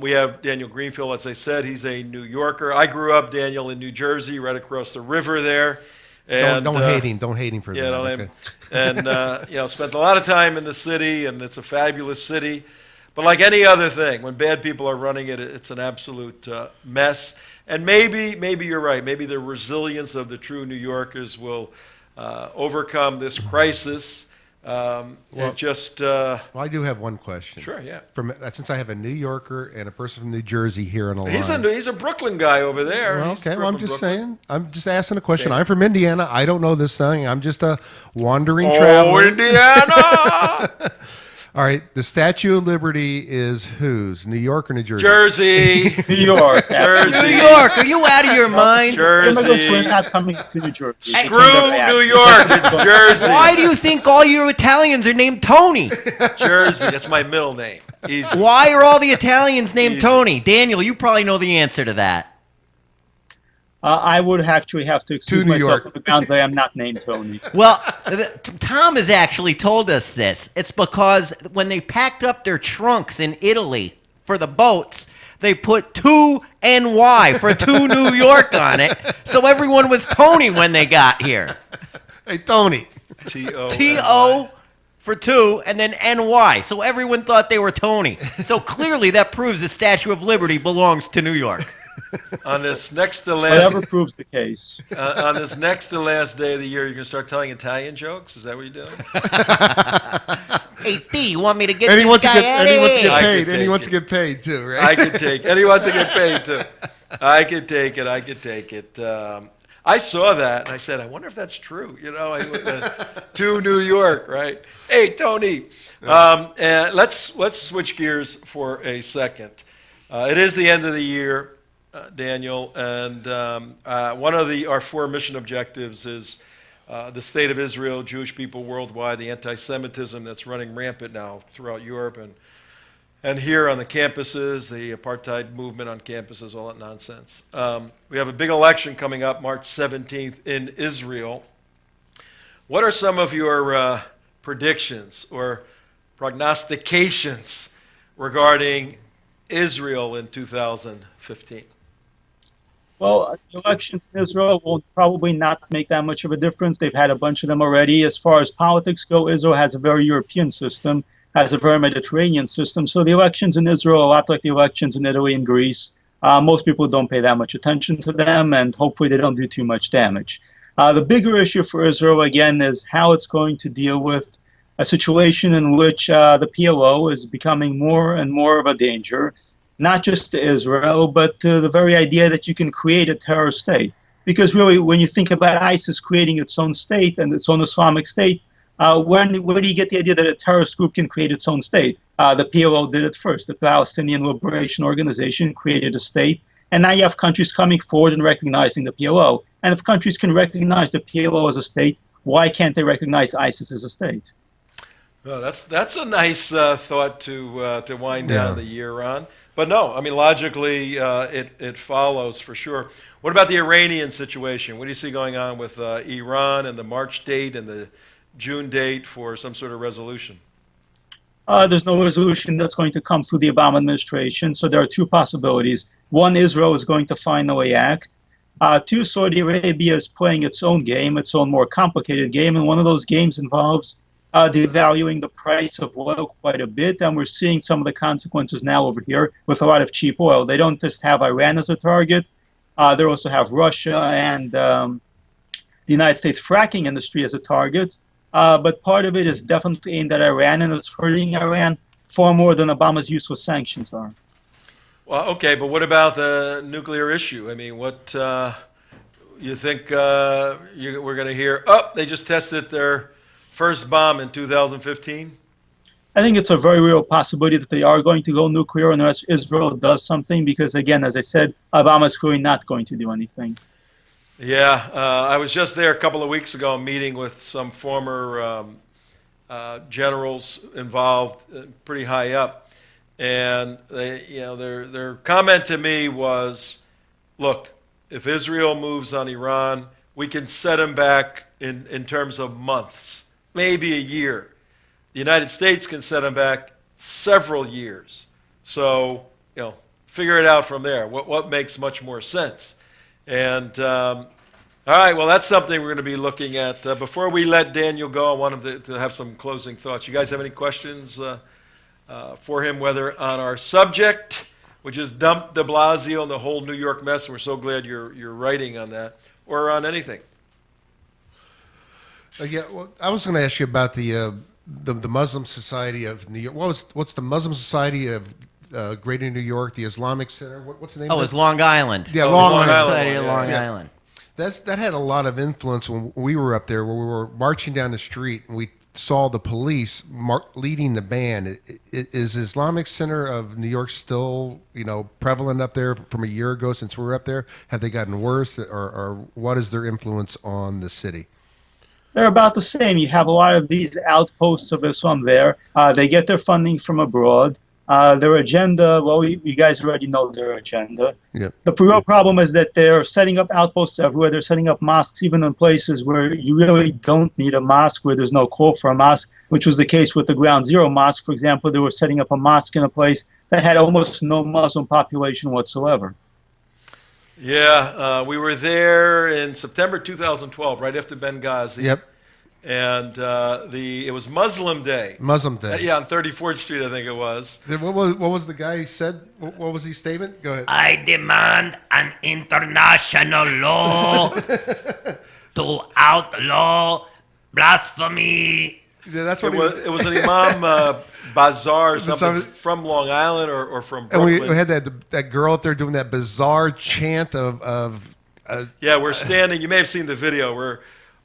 We have Daniel Greenfield, as I said. He's a New Yorker. I grew up, Daniel, in New Jersey, right across the river there. And, don't hate him. Don't hate him for yeah, that. Okay. And spent a lot of time in the city, and it's a fabulous city. But like any other thing, when bad people are running it, it's an absolute mess. And maybe you're right. Maybe the resilience of the true New Yorkers will overcome this crisis. I do have one question. Sure, yeah. Since I have a New Yorker and a person from New Jersey here on the line. He's a Brooklyn guy over there. Well, okay, I'm just saying. I'm just asking a question. Okay. I'm from Indiana. I don't know this thing. I'm just a wandering traveler. Oh, Indiana! All right, the Statue of Liberty is whose? New York or New Jersey? Jersey. New York. Jersey. New York. Are you out of your mind? Jersey. Immigrants were not coming to New Jersey. Screw New York. It's Jersey. Why do you think all your Italians are named Tony? Jersey. That's my middle name. Easy. Why are all the Italians named Easy. Tony? Daniel, you probably know the answer to that. I would actually have to excuse myself on the grounds that I am not named Tony. Well, Tom has actually told us this. It's because when they packed up their trunks in Italy for the boats, they put 2 NY for 2 New York on it, so everyone was Tony when they got here. Hey, Tony. T-O. T-O for two, and then N-Y. So everyone thought they were Tony. So clearly that proves the Statue of Liberty belongs to New York. On this next to last, Whatever proves the case. on this next to last day of the year, you're going to start telling Italian jokes? Is that what you're doing? Hey, T, you want me to get And he this wants to guy get, out and he of wants to here? get I paid, could and he take wants to it. get paid too, right? I could take it. And he wants to get paid, too. I could take it. I could take it. I saw that, and I said, I wonder if that's true. You know, to New York, right? Hey, Tony. And let's switch gears for a second. It is the end of the year, Daniel, and one of our four mission objectives is the state of Israel, Jewish people worldwide, the anti-Semitism that's running rampant now throughout Europe and here on the campuses, the apartheid movement on campuses, all that nonsense. We have a big election coming up March 17th in Israel. What are some of your predictions or prognostications regarding Israel in 2015? Well, elections in Israel will probably not make that much of a difference. They've had a bunch of them already. As far as politics go, Israel has a very European system, has a very Mediterranean system. So the elections in Israel are a lot like the elections in Italy and Greece. Most people don't pay that much attention to them, and hopefully they don't do too much damage. The bigger issue for Israel, again, is how it's going to deal with a situation in which the PLO is becoming more and more of a danger, not just to Israel, but to the very idea that you can create a terrorist state. Because really, when you think about ISIS creating its own state and its own Islamic state, where do you get the idea that a terrorist group can create its own state? The PLO did it first. The Palestinian Liberation Organization created a state, and now you have countries coming forward and recognizing the PLO. And if countries can recognize the PLO as a state, why can't they recognize ISIS as a state? Well, that's a nice thought to wind down the year on. But no, I mean, logically, it follows for sure. What about the Iranian situation? What do you see going on with Iran and the March date and the June date for some sort of resolution? There's no resolution that's going to come through the Obama administration. So there are two possibilities. One, Israel is going to finally act. Two, Saudi Arabia is playing its own game, its own more complicated game. And one of those games involves devaluing the price of oil quite a bit. And we're seeing some of the consequences now over here with a lot of cheap oil. They don't just have Iran as a target. They also have Russia and the United States fracking industry as a target. But part of it is definitely aimed at Iran, and it's hurting Iran far more than Obama's useless sanctions are. Well, okay, but what about the nuclear issue? I mean, what you think we're going to hear? Oh, they just tested their first bomb in 2015? I think it's a very real possibility that they are going to go nuclear unless Israel does something, because, again, as I said, Obama's clearly not going to do anything. Yeah, I was just there a couple of weeks ago meeting with some former generals involved pretty high up. And they, their comment to me was, look, if Israel moves on Iran, we can set them back in terms of months, maybe a year. The United States can set them back several years. So, figure it out from there. What makes much more sense? And all right, well, that's something we're going to be looking at. Before we let Daniel go, I want him to have some closing thoughts. You guys have any questions for him, whether on our subject, which is dump de Blasio and the whole New York mess, and we're so glad you're writing on that, or on anything? Yeah, well, I was going to ask you about the Muslim Society of New York. What's the Muslim Society of Greater New York, the Islamic Center? What's the name? Oh, of it's Long Island. Yeah, Long Long Island. Island. Society of Yeah, Long yeah. Island. That had a lot of influence when we were up there, where we were marching down the street and we saw the police leading the band. Is Islamic Center of New York still, prevalent up there from a year ago since we were up there? Have they gotten worse, or what is their influence on the city? They're about the same. You have a lot of these outposts of Islam there. They get their funding from abroad. Their agenda, well, you guys already know their agenda. Yep. The real problem is that they're setting up outposts everywhere. They're setting up mosques even in places where you really don't need a mosque, where there's no call for a mosque, which was the case with the Ground Zero Mosque. For example, they were setting up a mosque in a place that had almost no Muslim population whatsoever. Yeah, we were there in September 2012, right after Benghazi. Yep. and it was Muslim Day. Muslim Day. Yeah, on 34th Street, I think it was. What was the guy who said? What was his statement? Go ahead. I demand an international law to outlaw blasphemy. Yeah, that's what It was an Imam Bazaar or something from Long Island or from Brooklyn. And we had that girl up there doing that bizarre chant of yeah, we're standing. You may have seen the video. We're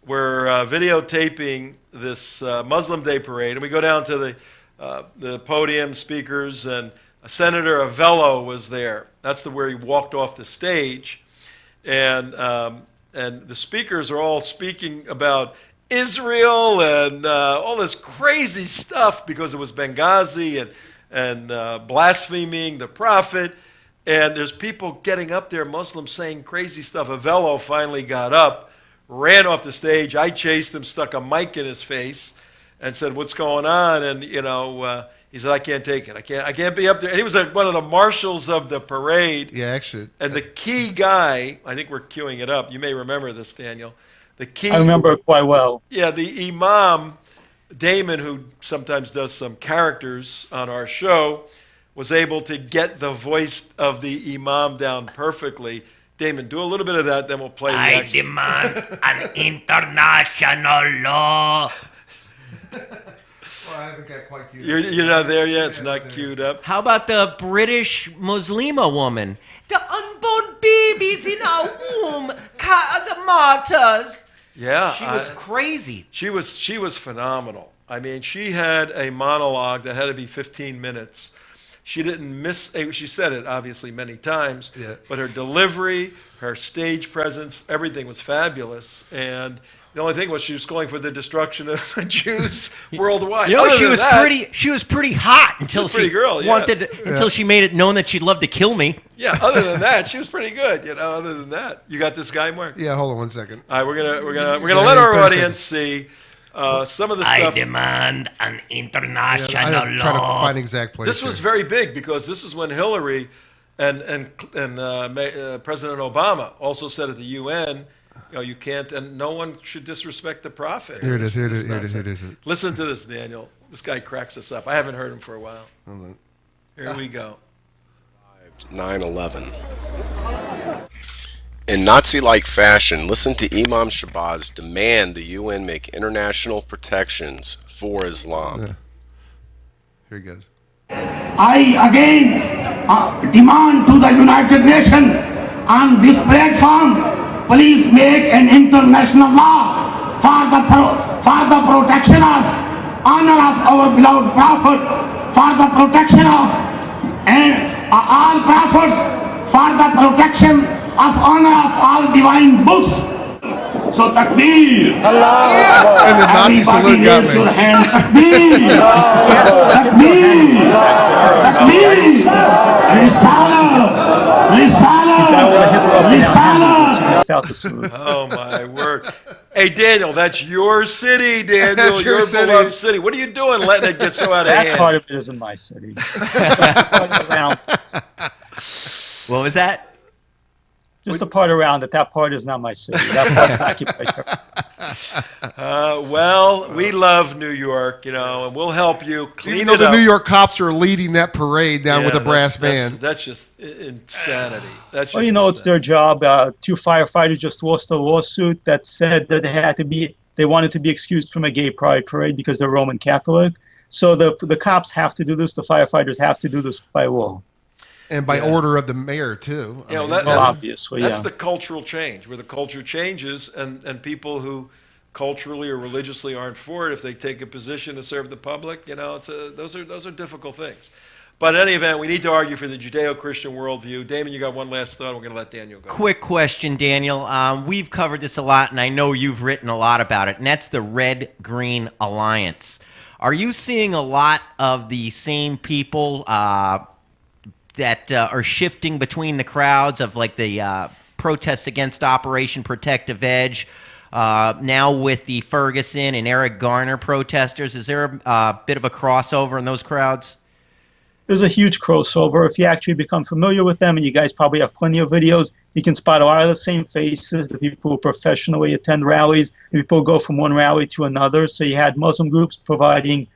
videotaping this Muslim Day parade, and we go down to the podium speakers, and Senator Avello was there. That's where he walked off the stage, and the speakers are all speaking about Israel and all this crazy stuff because it was Benghazi and blaspheming the prophet. And there's people getting up there, Muslims saying crazy stuff. Avello finally got up, ran off the stage. I chased him, stuck a mic in his face, and said, "What's going on?" And he said, "I can't take it. I can't be up there." And he was one of the marshals of the parade. yeah, actually. And the key guy, I think we're queuing it up. You may remember this, Daniel. I remember it quite well. Yeah, the Imam, Damon, who sometimes does some characters on our show, was able to get the voice of the Imam down perfectly. Damon, do a little bit of that, then we'll play the I action. demand an international law. Well, I haven't got quite queued. You're not there yet? It's not queued up? How about the British Muslima woman? The unborn babies in our womb, the martyrs. Yeah. She was crazy. She was phenomenal. I mean, she had a monologue that had to be 15 minutes. She didn't miss, she said it obviously many times, Yeah. but her delivery, her stage presence, everything was fabulous. And the only thing was she was calling for the destruction of the Jews worldwide. You know, Other she than was that- She was pretty hot until pretty she girl, yeah. until she made it known that she'd love to kill me. Yeah, other than that, she was pretty good. Other than that, you got this guy, Mark. Yeah, hold on one second. All right, we're gonna let our audience see some of the I stuff. demand an international I'm trying to law. find exact place. This was very big because this is when Hillary and President Obama also said at the UN, you can't, and no one should disrespect the prophet. Here it is. Here it It's is. Here it is. Here it is. nonsense. Listen to this, Daniel. This guy cracks us up. I haven't heard him for a while. Hold on. Here we go. 9/11. In Nazi-like fashion, listen to Imam Shabazz demand the UN make international protections for Islam. Here he goes. I again demand to the United Nations on this platform, please make an international law for the protection of honor of our beloved Prophet, for the protection of all prophets, for the protection of honor of all divine books. So takbir. And the Nazi Everybody salute got raise your me. hand. Takbir. Takbir. Takbir. Risala. Risala. Risala. Without the salute. Oh my word! Hey Daniel, that's your city, Daniel. That's your your city. beloved city. What are you doing, letting it get so out of That hand? part of it isn't my city. Around- What was that? Just the part around it. That part is not my city. That part is occupied territory. Well, we love New York, and we'll help you clean Even though it the up. New York cops are leading that parade down with Yeah, a brass that's- band. That's just insanity. That's just Well, it's their job. Two firefighters just lost a lawsuit that said that they wanted to be excused from a gay pride parade because they're Roman Catholic. So the cops have to do this. The firefighters have to do this by law. And by order of the mayor, too. I mean, that's obviously, that's yeah. the cultural change, where the culture changes, and people who culturally or religiously aren't for it, if they take a position to serve the public, those are difficult things. But in any event, we need to argue for the Judeo-Christian worldview. Damon, you got one last thought. We're going to let Daniel go. Quick question, Daniel. We've covered this a lot, and I know you've written a lot about it, and that's the Red-Green Alliance. Are you seeing a lot of the same people that are shifting between the crowds of like the protests against Operation Protective Edge, now with the Ferguson and Eric Garner protesters? Is there a bit of a crossover in those crowds? there's a huge crossover. If you actually become familiar with them, and you guys probably have plenty of videos, you can spot a lot of the same faces, the people who professionally attend rallies, the people who go from one rally to another. So you had Muslim groups providing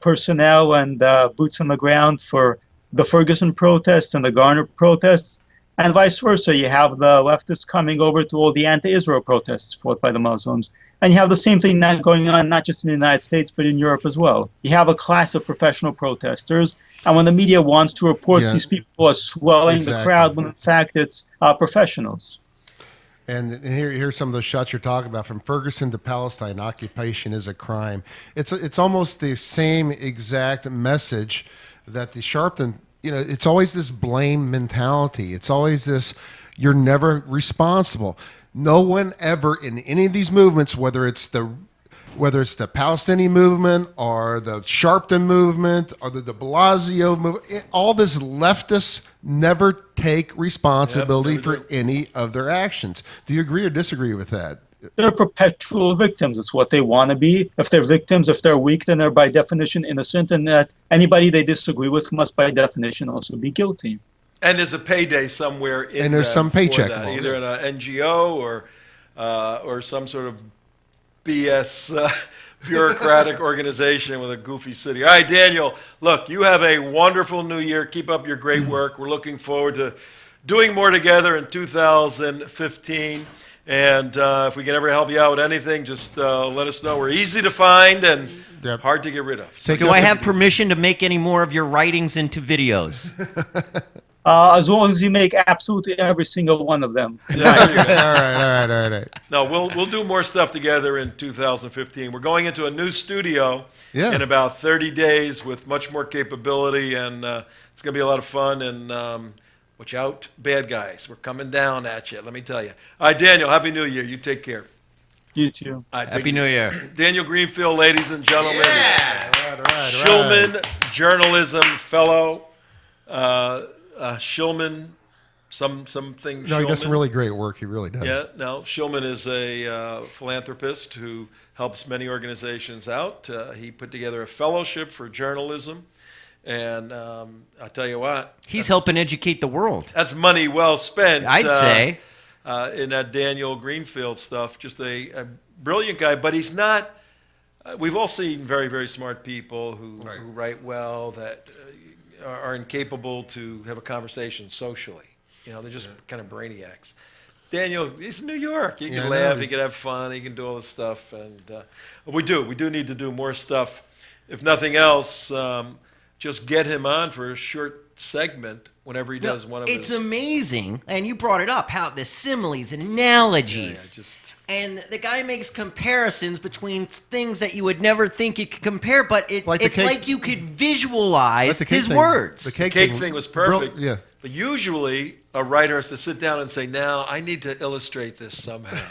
personnel and boots on the ground for the Ferguson protests and the Garner protests, and vice versa. You have the leftists coming over to all the anti-Israel protests fought by the Muslims. And you have the same thing now going on, not just in the United States, but in Europe as well. You have a class of professional protesters, and when the media wants to report these people as swelling the crowd, when in fact it's professionals. And here's some of the shots you're talking about. From Ferguson to Palestine, occupation is a crime. It's almost the same exact message that the Sharpton, it's always this blame mentality. It's always this, you're never responsible. No one ever in any of these movements, whether it's the Palestinian movement or the Sharpton movement or the de Blasio movement, all this leftists never take responsibility for any of their actions. Do you agree or disagree with that? They're perpetual victims. It's what they want to be. If they're victims, if they're weak, then they're by definition innocent, and that anybody they disagree with must by definition also be guilty. And there's a payday somewhere in and there's some paycheck that, either in an NGO or some sort of BS bureaucratic organization with a goofy city. All right, Daniel, look, you have a wonderful new year. Keep up your great work. We're looking forward to doing more together in 2015. And if we can ever help you out with anything, just let us know. We're easy to find and hard to get rid of. So do I have permission to make any more of your writings into videos? As long as you make absolutely every single one of them. Yeah, all right. No, we'll do more stuff together in 2015. We're going into a new studio in about 30 days with much more capability, and it's going to be a lot of fun. And watch out, bad guys. We're coming down at you, let me tell you. All right, Daniel, Happy New Year. You take care. You too. All right, Happy New Year. Daniel Greenfield, ladies and gentlemen. All right. Shillman Journalism Fellow. Shillman, something. No, he does Shillman. some really great work. He really does. Yeah, no, Shillman is a philanthropist who helps many organizations out. He put together a fellowship for journalism. And I'll tell you what. He's helping educate the world. That's money well spent. I'd say. In that Daniel Greenfield stuff. Just a brilliant guy, but he's not. We've all seen very, very smart people who write well that are incapable to have a conversation socially. They're just kind of brainiacs. Daniel, he's in New York. He can laugh, he can have fun, he can do all this stuff. And we do need to do more stuff. If nothing else, just get him on for a short segment whenever he does one of his. It's amazing, and you brought it up, how the similes and analogies. And the guy makes comparisons between things that you would never think you could compare, but it's like you could visualize his words. The cake thing was perfect. But usually a writer has to sit down and say, now I need to illustrate this somehow.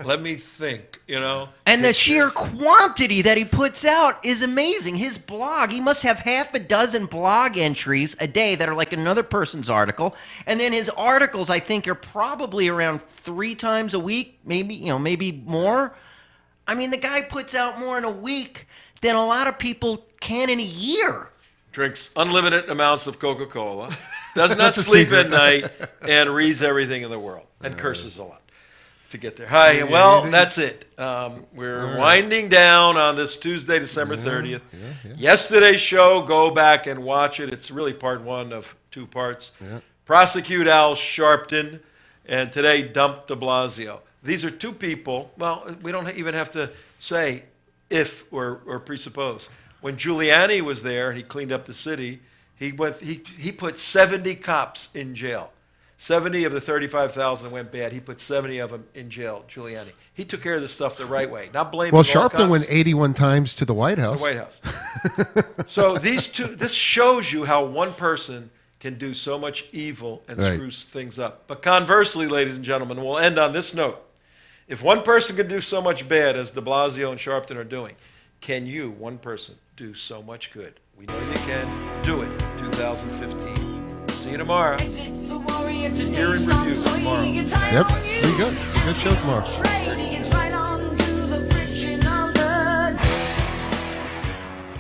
Let me think, And the sheer quantity that he puts out is amazing. His blog, he must have half a dozen blog entries a day that are like another person's article. And then his articles, I think, are probably around 3 times a week, maybe more. I mean, the guy puts out more in a week than a lot of people can in a year. Drinks unlimited amounts of Coca-Cola. Does not sleep at night, and reads everything in the world, and curses a lot to get there. Hi, well, that's it. We're winding down on this Tuesday, December 30th. Yesterday's show, go back and watch it. It's really part 1 of 2 parts. Prosecute Al Sharpton, and today, dump de Blasio. These are 2 people, well, we don't even have to say if or presuppose. When Giuliani was there and he cleaned up the city, he put 70 cops in jail. 70 of the 35,000 went bad. He put 70 of them in jail, Giuliani. He took care of this stuff the right way, not blaming all Sharpton cops. went 81 times to the White House. So this shows you how one person can do so much evil and screw things up. But conversely, ladies and gentlemen, we'll end on this note. If one person can do so much bad as de Blasio and Sharpton are doing, can you, one person, do so much good? We know you can. Do it in 2015. See you tomorrow. Year in review tomorrow. Yep, pretty good. Good show tomorrow.